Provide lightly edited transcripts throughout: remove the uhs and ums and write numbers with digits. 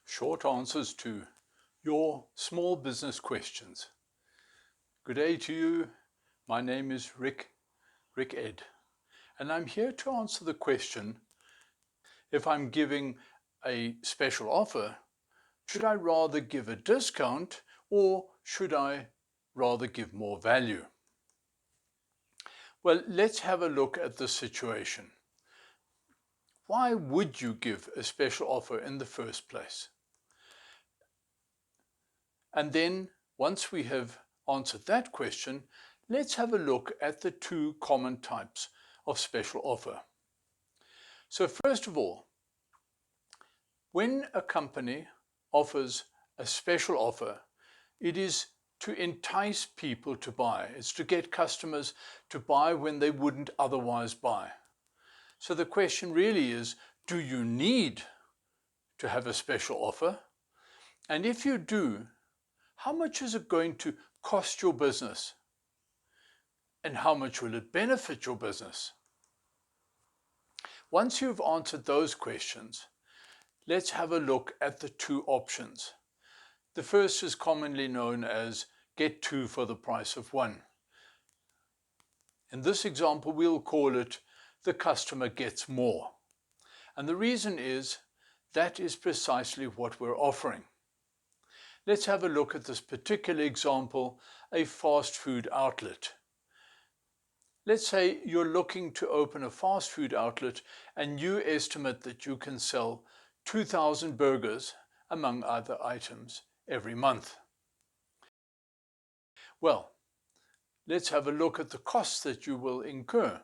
Short answers to your small business questions. Good day to you. My name is Rick Ed, and I'm here to answer the question, if I'm giving a special offer, should I rather give a discount or should I rather give more value? Well, let's have a look at the situation. Why would you give a special offer in the first place? And then, once we have answered that question, let's have a look at the two common types of special offer. So first of all, when a company offers a special offer, it is to entice people to buy. It's to get customers to buy when they wouldn't otherwise buy. So the question really is, do you need to have a special offer? And if you do, how much is it going to cost your business? And how much will it benefit your business? Once you've answered those questions, let's have a look at the two options. The first is commonly known as get two for the price of one. In this example, we'll call it the customer gets more. And the reason is that is precisely what we're offering. Let's have a look at this particular example, a fast food outlet. Let's say you're looking to open a fast food outlet and you estimate that you can sell 2,000 burgers, among other items, every month. Well, let's have a look at the costs that you will incur.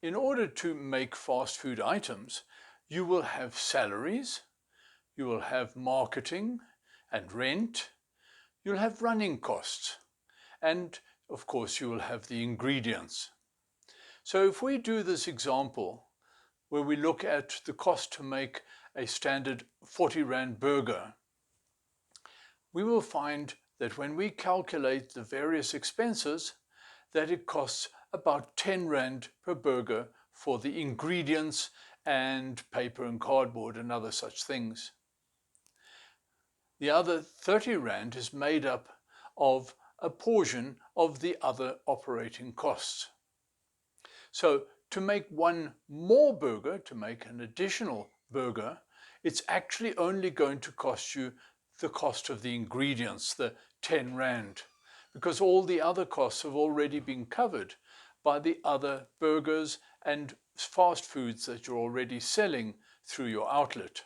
In order to make fast food items, you will have salaries, you will have marketing and rent, you'll have running costs, and of course you will have the ingredients. So if we do this example where we look at the cost to make a standard 40 Rand burger, we will find that when we calculate the various expenses, that it costs about 10 Rand per burger for the ingredients and paper and cardboard and other such things. The other 30 Rand is made up of a portion of the other operating costs. So to make one more burger, to make an additional burger, it's actually only going to cost you the cost of the ingredients, the 10 Rand, because all the other costs have already been covered by the other burgers and fast foods that you're already selling through your outlet.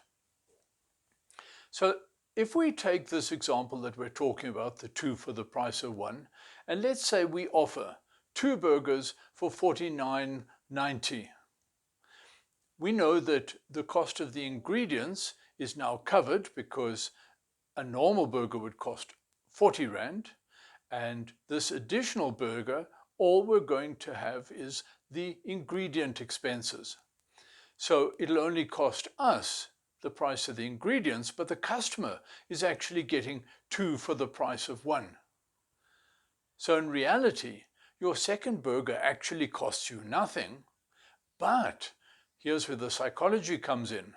So if we take this example that we're talking about, the two for the price of one, and let's say we offer two burgers for 49.90. We know that the cost of the ingredients is now covered because a normal burger would cost 40 Rand, and this additional burger, all we're going to have is the ingredient expenses. So it'll only cost us the price of the ingredients, but the customer is actually getting two for the price of one. So in reality, your second burger actually costs you nothing, but here's where the psychology comes in.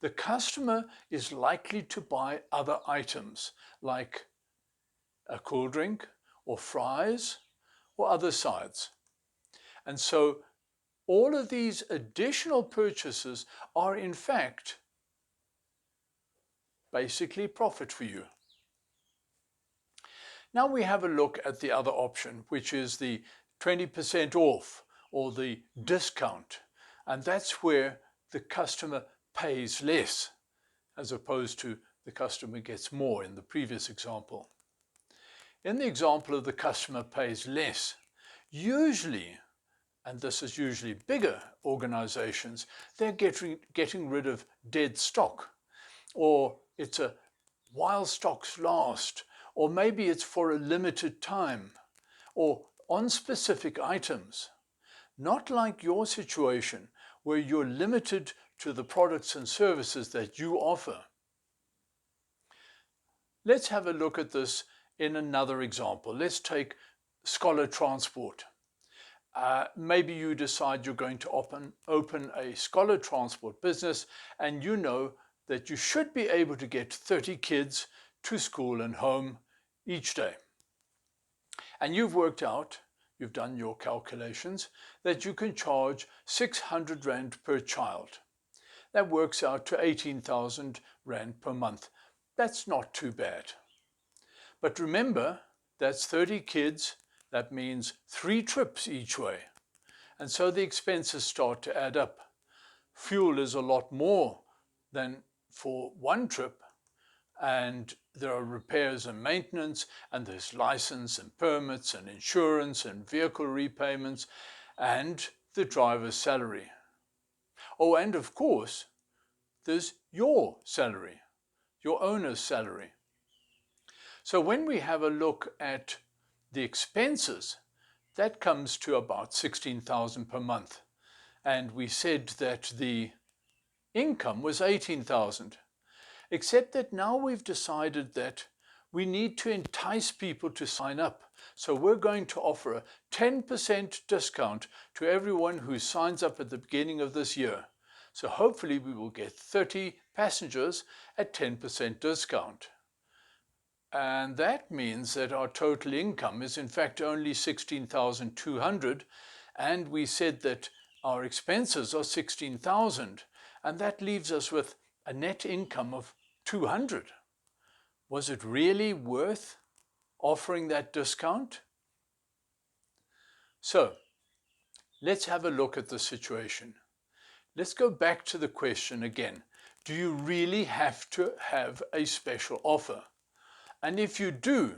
The customer is likely to buy other items like a cool drink or fries or other sides. And so all of these additional purchases are in fact basically profit for you. Now we have a look at the other option, which is the 20% off or the discount. And that's where the customer pays less as opposed to the customer gets more in the previous example. In the example of the customer pays less, usually, and this is usually bigger organizations, they're getting rid of dead stock, or it's a while stocks last, or maybe it's for a limited time, or on specific items. Not like your situation where you're limited to the products and services that you offer. Let's have a look at this in another example. Let's take scholar transport. Maybe you decide you're going to open a scholar transport business, and you know that you should be able to get 30 kids to school and home each day. And you've worked out, you've done your calculations, that you can charge 600 Rand per child. That works out to 18,000 Rand per month. That's not too bad. But remember, that's 30 kids. That means 3 trips each way. And so the expenses start to add up. Fuel is a lot more than for one trip, and there are repairs and maintenance, and there's license and permits and insurance and vehicle repayments and the driver's salary. Oh, and of course, there's your salary, your owner's salary. So when we have a look at the expenses, that comes to about 16,000 per month. And we said that the income was 18,000. Except that now we've decided that we need to entice people to sign up. So we're going to offer a 10% discount to everyone who signs up at the beginning of this year. So hopefully we will get 30 passengers at 10% discount. And that means that our total income is in fact only 16,200, and we said that our expenses are 16,000, and that leaves us with a net income of 200. Was it really worth offering that discount? So let's have a look at the situation. Let's go back to the question again. Do you really have to have a special offer? And if you do,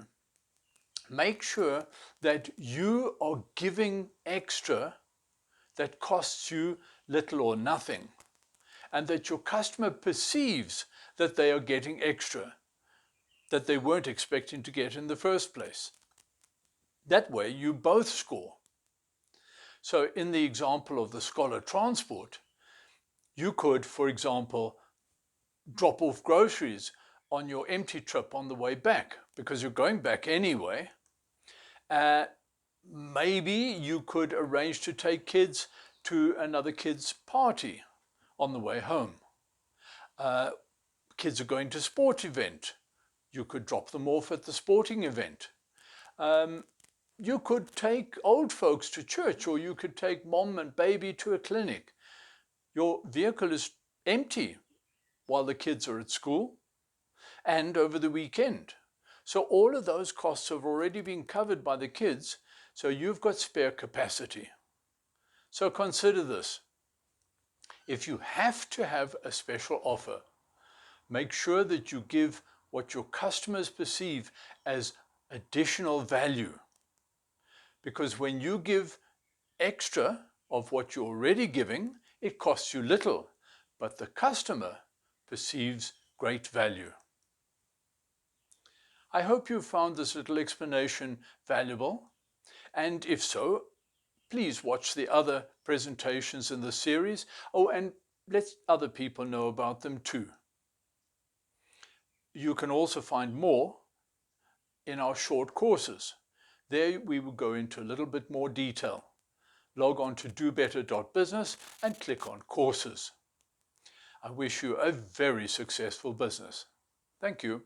make sure that you are giving extra that costs you little or nothing, and that your customer perceives that they are getting extra that they weren't expecting to get in the first place. That way you both score. So in the example of the scholar transport, you could, for example, drop off groceries on your empty trip on the way back, because you're going back anyway. Maybe you could arrange to take kids to another kid's party on the way home. Kids are going to a sport event. You could drop them off at the sporting event. You could take old folks to church, or you could take mom and baby to a clinic. Your vehicle is empty while the kids are at school and over the weekend. So all of those costs have already been covered by the kids, so you've got spare capacity. So consider this. If you have to have a special offer, make sure that you give what your customers perceive as additional value. Because when you give extra of what you're already giving, it costs you little, but the customer perceives great value. I hope you found this little explanation valuable, and if so, please watch the other presentations in the series. Oh, and let other people know about them too. You can also find more in our short courses. There we will go into a little bit more detail. Log on to DoBetter.Business and click on courses. I wish you a very successful business. Thank you.